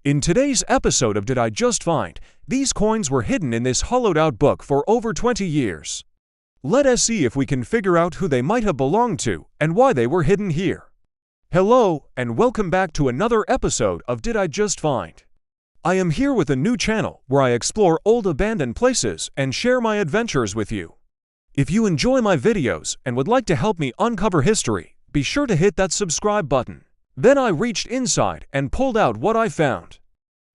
In today's episode of Did I Just Find, these coins were hidden in this hollowed-out book for over 20 years. Let us see if we can figure out who they might have belonged to and why they were hidden here. Hello, and welcome back to another episode of Did I Just Find. I am here with a new channel where I explore old abandoned places and share my adventures with you. If you enjoy my videos and would like to help me uncover history, be sure to hit that subscribe button. Then I reached inside and pulled out what I found.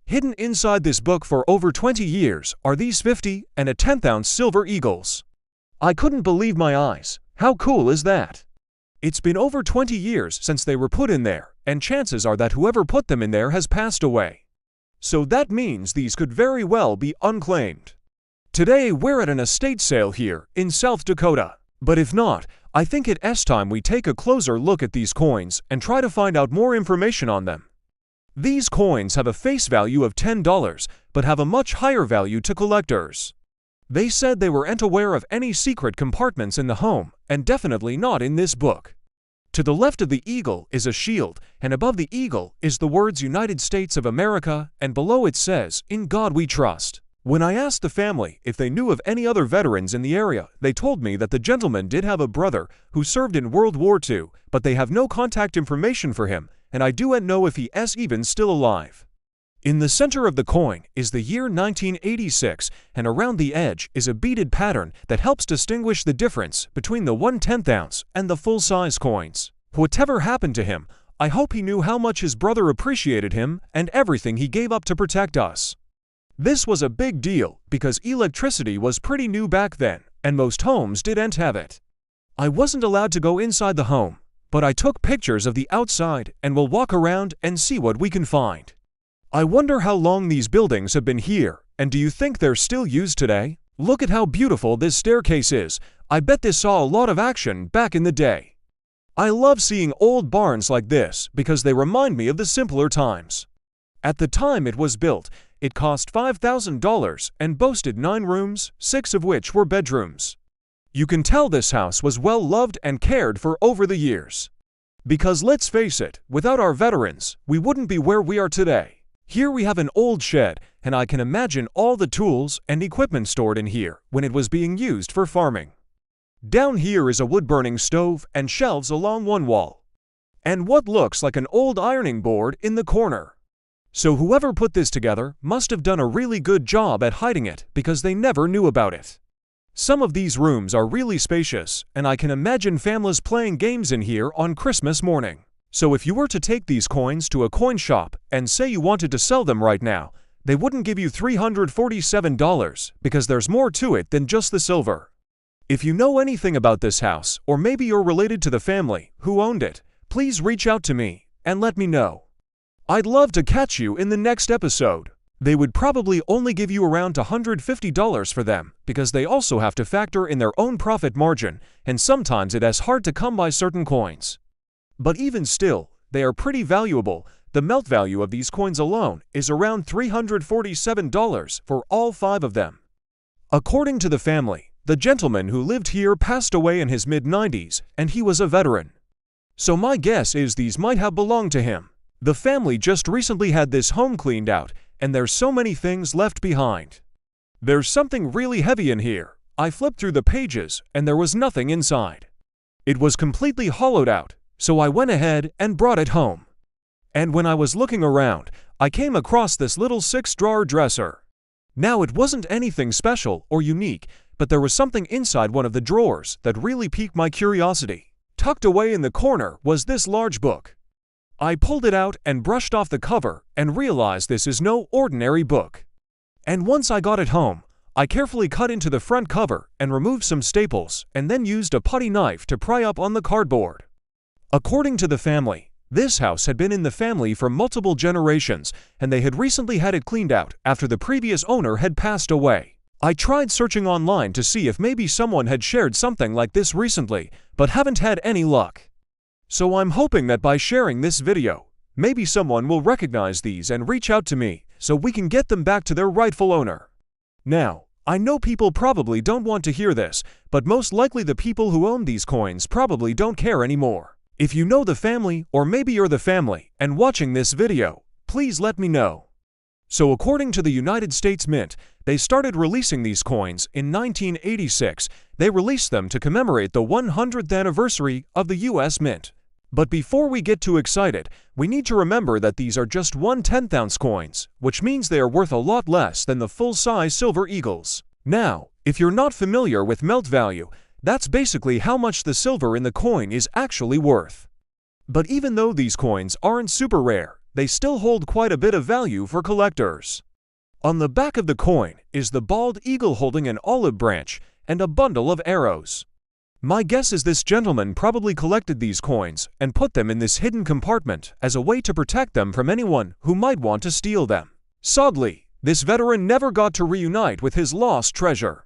Hidden inside this book for over 20 years are these 50 and a 10th-ounce silver eagles. I couldn't believe my eyes. How cool is that? It's been over 20 years since they were put in there, and chances are that whoever put them in there has passed away. So that means these could very well be unclaimed. Today we're at an estate sale here in South Dakota. But if not, I think it's time we take a closer look at these coins and try to find out more information on them. These coins have a face value of $10, but have a much higher value to collectors. They said they weren't aware of any secret compartments in the home, and definitely not in this book. To the left of the eagle is a shield, and above the eagle is the words United States of America, and below it says, "In God We Trust." When I asked the family if they knew of any other veterans in the area, they told me that the gentleman did have a brother who served in World War II, but they have no contact information for him, and I don't know if he is even still alive. In the center of the coin is the year 1986, and around the edge is a beaded pattern that helps distinguish the difference between the 1/10 ounce and the full-size coins. Whatever happened to him, I hope he knew how much his brother appreciated him and everything he gave up to protect us. This was a big deal because electricity was pretty new back then, and most homes didn't have it. I wasn't allowed to go inside the home, but I took pictures of the outside and will walk around and see what we can find. I wonder how long these buildings have been here, and do you think they're still used today? Look at how beautiful this staircase is. I bet this saw a lot of action back in the day. I love seeing old barns like this because they remind me of the simpler times. At the time it was built, it cost $5,000 and boasted 9 rooms, 6 of which were bedrooms. You can tell this house was well loved and cared for over the years. Because let's face it, without our veterans, we wouldn't be where we are today. Here we have an old shed, and I can imagine all the tools and equipment stored in here when it was being used for farming. Down here is a wood-burning stove and shelves along one wall, and what looks like an old ironing board in the corner. So whoever put this together must have done a really good job at hiding it because they never knew about it. Some of these rooms are really spacious, and I can imagine families playing games in here on Christmas morning. So if you were to take these coins to a coin shop and say you wanted to sell them right now, they wouldn't give you $347 because there's more to it than just the silver. If you know anything about this house, or maybe you're related to the family who owned it, please reach out to me and let me know. I'd love to catch you in the next episode. They would probably only give you around $150 for them because they also have to factor in their own profit margin, and sometimes it is hard to come by certain coins. But even still, they are pretty valuable. The melt value of these coins alone is around $347 for all 5 of them. According to the family, the gentleman who lived here passed away in his mid-90s, and he was a veteran. So my guess is these might have belonged to him. The family just recently had this home cleaned out, and there's so many things left behind. There's something really heavy in here. I flipped through the pages, and there was nothing inside. It was completely hollowed out, so I went ahead and brought it home. And when I was looking around, I came across this little 6-drawer dresser. Now it wasn't anything special or unique, but there was something inside one of the drawers that really piqued my curiosity. Tucked away in the corner was this large book. I pulled it out and brushed off the cover and realized this is no ordinary book. And once I got it home, I carefully cut into the front cover and removed some staples and then used a putty knife to pry up on the cardboard. According to the family, this house had been in the family for multiple generations, and they had recently had it cleaned out after the previous owner had passed away. I tried searching online to see if maybe someone had shared something like this recently, but haven't had any luck. So I'm hoping that by sharing this video, maybe someone will recognize these and reach out to me so we can get them back to their rightful owner. Now, I know people probably don't want to hear this, but most likely the people who own these coins probably don't care anymore. If you know the family, or maybe you're the family and watching this video, please let me know. So according to the United States Mint, they started releasing these coins in 1986. They released them to commemorate the 100th anniversary of the US Mint. But before we get too excited, we need to remember that these are just 1/10-ounce coins, which means they are worth a lot less than the full-size silver eagles. Now, if you're not familiar with melt value, that's basically how much the silver in the coin is actually worth. But even though these coins aren't super rare, they still hold quite a bit of value for collectors. On the back of the coin is the bald eagle holding an olive branch and a bundle of arrows. My guess is this gentleman probably collected these coins and put them in this hidden compartment as a way to protect them from anyone who might want to steal them. Sadly, this veteran never got to reunite with his lost treasure.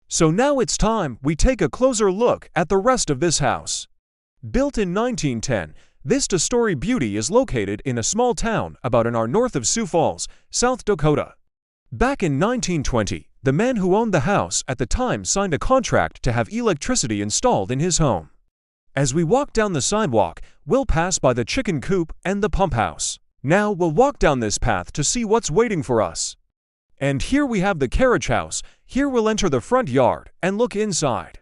So now it's time we take a closer look at the rest of this house. Built in 1910, this two-story beauty is located in a small town about an hour north of Sioux Falls, South Dakota. Back in 1920, the man who owned the house at the time signed a contract to have electricity installed in his home. As we walk down the sidewalk, we'll pass by the chicken coop and the pump house. Now we'll walk down this path to see what's waiting for us. And here we have the carriage house. Here we'll enter the front yard and look inside.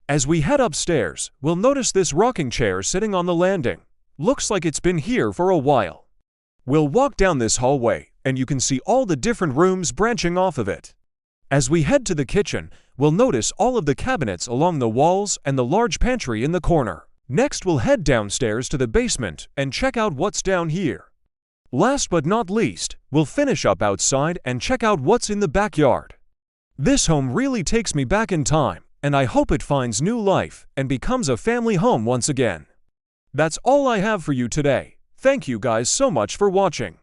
As we head upstairs, we'll notice this rocking chair sitting on the landing. Looks like it's been here for a while. We'll walk down this hallway, and you can see all the different rooms branching off of it. As we head to the kitchen, we'll notice all of the cabinets along the walls and the large pantry in the corner. Next, we'll head downstairs to the basement and check out what's down here. Last but not least, we'll finish up outside and check out what's in the backyard. This home really takes me back in time, and I hope it finds new life and becomes a family home once again. That's all I have for you today. Thank you guys so much for watching.